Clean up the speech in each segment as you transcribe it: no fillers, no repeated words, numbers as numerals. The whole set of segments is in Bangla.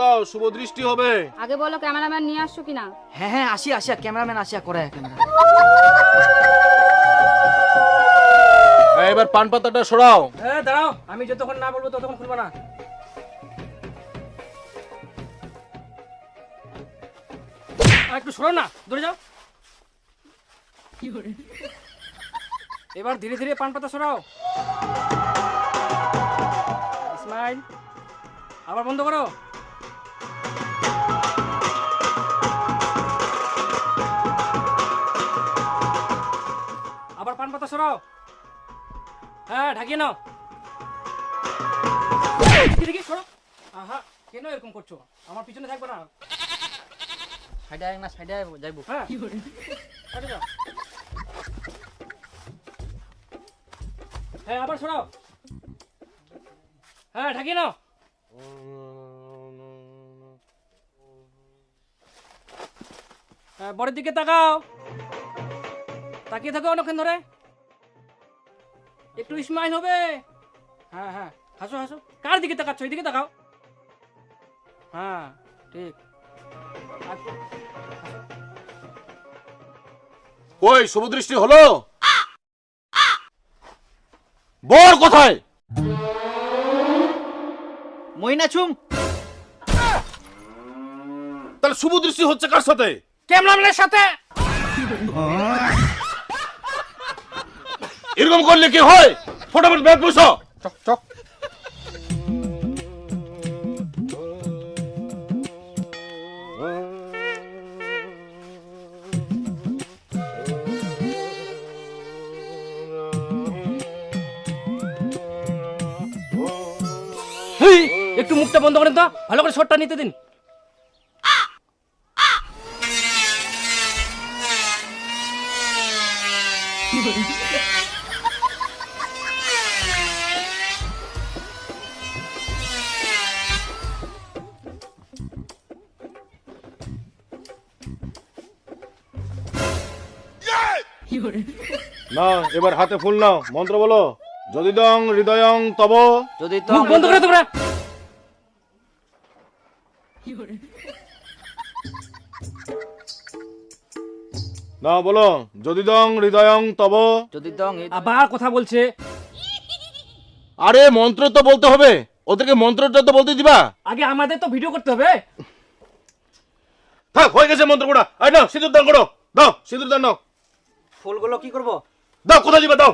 দাও, শুভ দৃষ্টি হবে। আগে বলো ক্যামেরাম্যান নিয়ে আসছো কিনা। হ্যাঁ হ্যাঁ, আসিয়া ক্যামেরাম্যান আসিয়া করে ক্যামেরা। এবার পান পাতাটা সরাও। হ্যাঁ দাঁড়াও, আমি যতক্ষণ না বলবো ততক্ষণ খুলবো না। একটু সরো না, দূরে যাও। এবার ধীরে ধীরে পান পাতা সরাও। স্মাইল। আবার বন্ধ করো। আবার পান পাতা সরাও। হ্যাঁ ঢাকিয়ে নাও। দেখি সরো। আহা, কেন এরকম করছো? আমার পিছনে থাকবে না। সাইডে আয় না, সাইডে যাইবো। হ্যাঁ সাইডে যাও। হ্যাঁ আবার সরাও। হ্যাঁ ঢাকিয়ে নাও। হ্যাঁ বড়ের দিকে তাকাও। তাকিয়ে থাকো অনেকক্ষণ ধরে। একটু স্মাইল হবে। হ্যাঁ হ্যাঁ, হাসো হাসো। কার দিকে তাকাচ্ছ? এইদিকে তাকাও। হ্যাঁ ঠিক। কই শুভ দৃষ্টি হলো? বর কোথায়? মইনাছুম। তাহলে শুভ দৃষ্টি হচ্ছে কার সাথে? ক্যামেরাম্যানের সাথে। এরকম করলে কি হয়? ফটাফট ব্যাগ বসো। চক চক। একটু মুখটা বন্ধ করেন তো, ভালো করে শটটা নিতে দিন। না, এবার হাতে ফুল নাও, মন্ত্র বলো। যদি দং হৃদয়ং তব। যদি তো মুখ বন্ধ করে তোমরা। না বলো, যদি দং হৃদয়ং তব। যদি তো আবার কথা বলছে। আরে মন্ত্র তো বলতে হবে, ওদেরকে মন্ত্রটা তো বলতে দিবা। আগে আমাদের তো ভিডিও করতে হবে। থাক, হয়ে গেছে মন্ত্র পড়া। আই নাও সিঁদুর দান করো। দাও সিঁদুর দান নাও। ফুলগুলো কি করব? দাও, কোথায় দিবা দাও।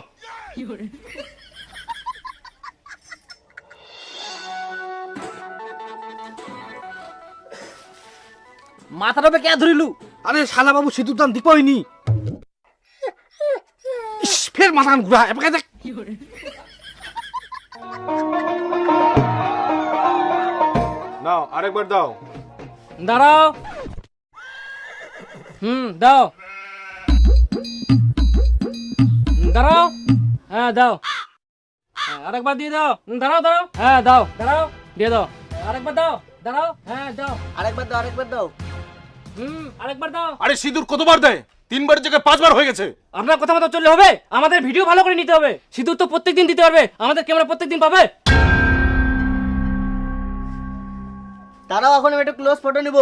মাথাটা কে ধরিলু? আরে শালা বাবু সিঁদুর দান দিপইনি। ফের মাথা ঘুরা এবারে দেখ। নাও আরেকবার দাও। দাঁড়াও। দাও। দাঁড়াও। হ্যাঁ দাও। আরেকবার দিয়ে দাও। দাঁড়াও দাঁড়াও। হ্যাঁ দাও। দাঁড়াও, দিয়ে দাও। আরেকবার দাও। দাঁড়াও। হ্যাঁ দাও। আরেকবার দাও, আরেকবার দাও। আরেকবার দাও। আরে সিঁদুর কতবার দেয়? 3 জায়গায় 5 হয়ে গেছে। আপনার কথা মতো চললে হবে? আমাদের ভিডিও ভালো করে নিতে হবে। সিঁদুর তো প্রত্যেকদিন দিতে পারবে, আমাদের ক্যামেরা প্রত্যেকদিন পাবে। দাঁড়াও, এখন আমি একটা ক্লোজ ফটো নিব।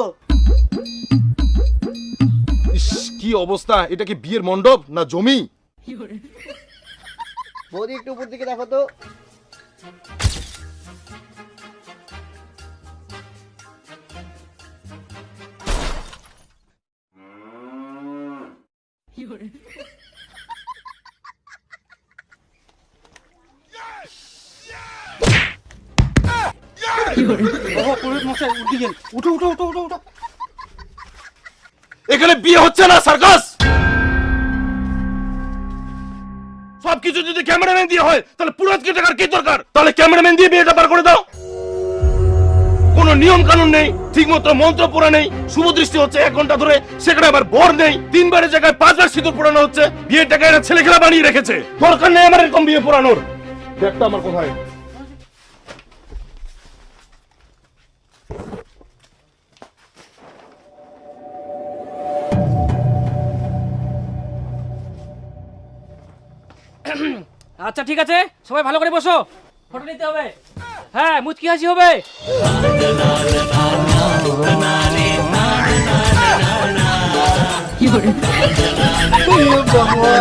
ইস, কি অবস্থা! এটা কি বিয়ের মণ্ডপ না জমি? বৌদি একটু উপর দিকে দেখো তো। উঠো উঠো উঠো উঠো উঠো। এখানে বিয়ে হচ্ছে না, সার্কাস। সবকিছু যদি ক্যামেরাম্যান দিয়ে হয় তাহলে পুরোহিতকে টাকার কি দরকার? তাহলে ক্যামেরাম্যান দিয়ে বিয়েটা পার করে দাও। কোনো নিয়ম কানুন নেই, ঠিকমতো মন্ত্র পড়া নেই। শুভ দৃষ্টি হচ্ছে 1 ঘন্টা ধরে, সেখানে আবার বর নেই। 3 জায়গায় 5 সিঁদুর পড়ানো হচ্ছে। বিয়েটাকে এরা ছেলে খেলা বানিয়ে রেখেছে। দরকার নেই আমার এরকম বিয়ে পড়ানোর। দেখটা আমার কোথায়। আচ্ছা ঠিক আছে, সবাই ভালো করে বসো, ফটো নিতে হবে। হ্যাঁ মুচকি হাসি হবে। বাবা